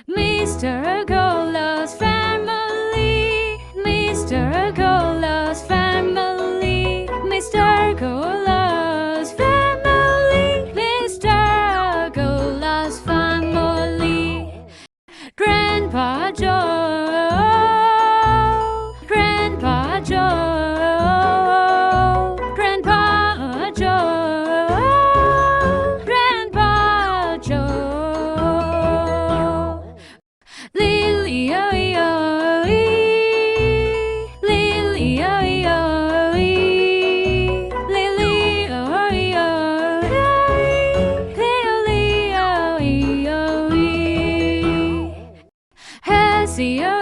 Mr. Kolas Family, Mr. Kolas Family, Mr. Kolas Family, Mr. Kolas Family. Grandpa Joe, Grandpa Joe, Grandpa Joe, Grandpa Joe. Lily, oh, oh, Lily, oh, oh, Lily, oh, oh, Lily, oh, oh, Hessie, oh,